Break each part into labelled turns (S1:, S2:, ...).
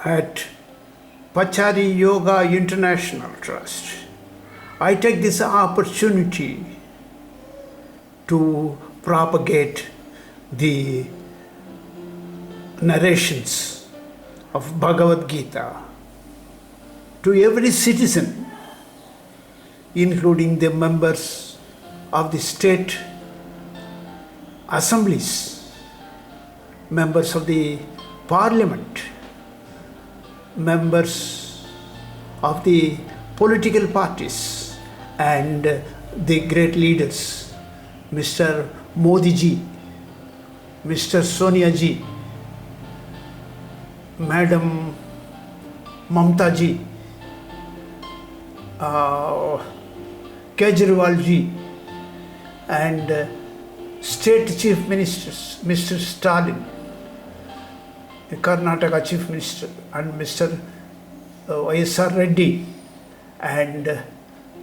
S1: at Pachari Yoga International Trust. I take this opportunity to propagate the narrations of Bhagavad Gita to every citizen, including the members of the state assemblies, members of the parliament, members of the political parties, and the great leaders, Mr. Modi ji, Mr. Sonia ji, Madam Mamta ji, Kejriwal ji, and state chief ministers, Mr. Stalin, the Karnataka chief minister, and Mr. Y.S.R. Reddy, and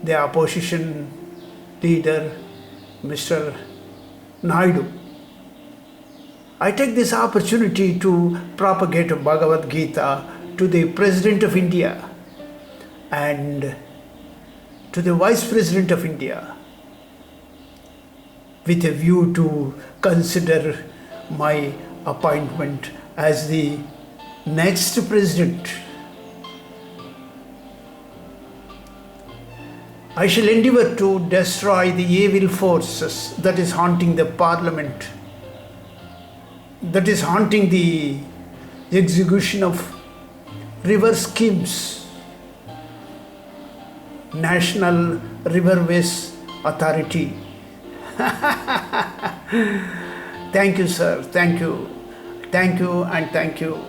S1: the opposition leader, Mr. Naidu. I take this opportunity to propagate Bhagavad Gita to the President of India and to the Vice President of India with a view to consider my appointment as the next president. I shall endeavor to destroy the evil forces that is haunting the parliament, that is haunting the execution of river schemes, National Riverways Authority. Thank you, sir. Thank you. Thank you and thank you.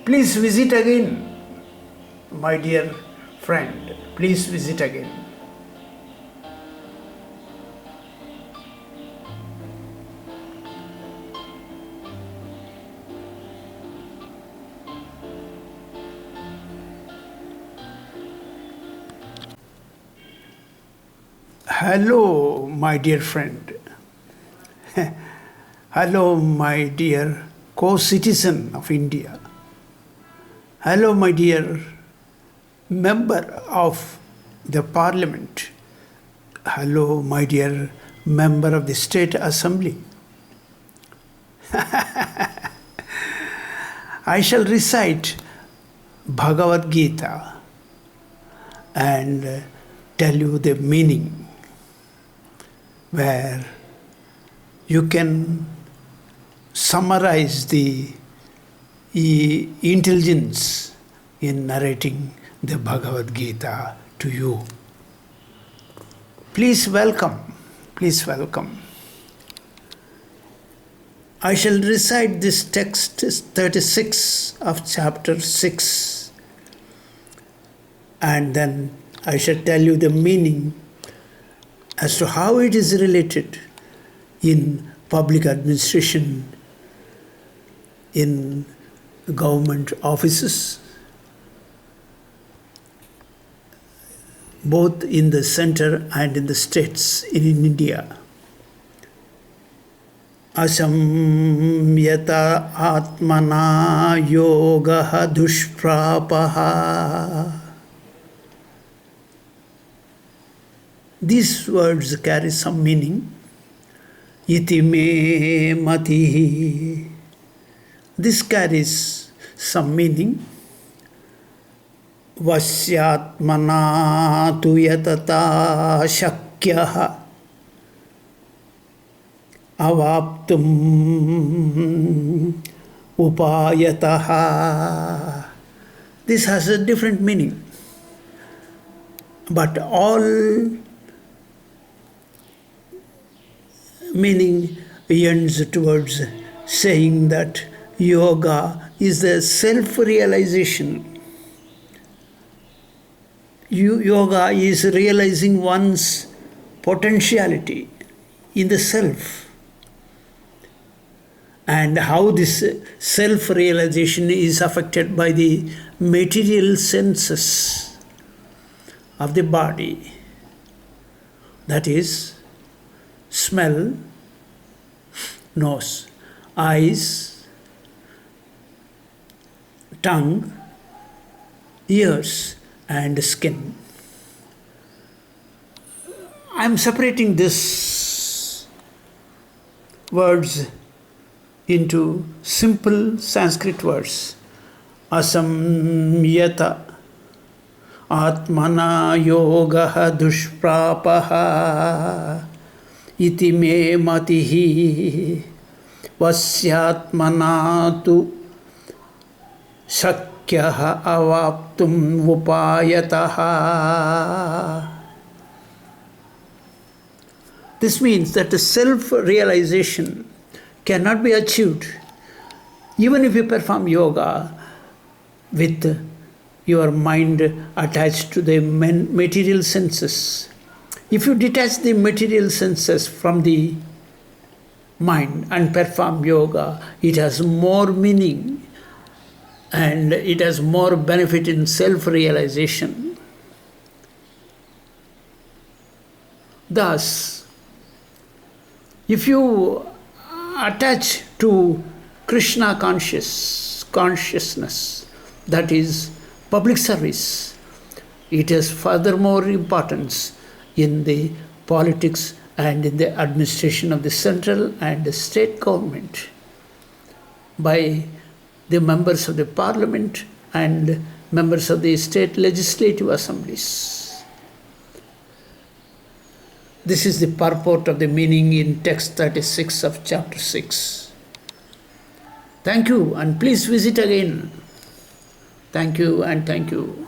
S1: Please visit again, my dear friend. Please visit again. Hello, my dear friend. Hello, my dear co-citizen of India. Hello, my dear member of the parliament. Hello, my dear member of the state assembly. I shall recite Bhagavad Gita and tell you the meaning, where you can summarize the intelligence in narrating the Bhagavad Gita to you. Please welcome. Please welcome. I shall recite this text 36 of chapter 6, and then I shall tell you the meaning as to how it is related in public administration, in government offices, both in the center and in the states in India. Asamyata atmana yogaha dushprapaha. These words carry some meaning. Iti me matihi. This carries some meaning. Vasyatmana tu yatata shakyaha avaptum upayataha. This has a different meaning, but all meaning ends towards saying that yoga is the self-realization. Yoga is realizing one's potentiality in the self, and how this self-realization is affected by the material senses of the body, that is, smell, nose, eyes, tongue, ears, and skin. I am separating these words into simple Sanskrit words. Asamyata atmana yogaha dushprapaha iti me matihi vasyatmana tu shakyaha avaptum upayataha. This means that the self-realization cannot be achieved even if you perform yoga with your mind attached to the material senses. If you detach the material senses from the mind and perform yoga, it has more meaning and it has more benefit in self-realization. Thus, if you attach to Krishna consciousness, that is public service, it has furthermore importance in the politics and in the administration of the central and the state government by the members of the parliament and members of the state legislative assemblies. This is the purport of the meaning in text 36 of chapter 6. Thank you, and please visit again. Thank you and thank you.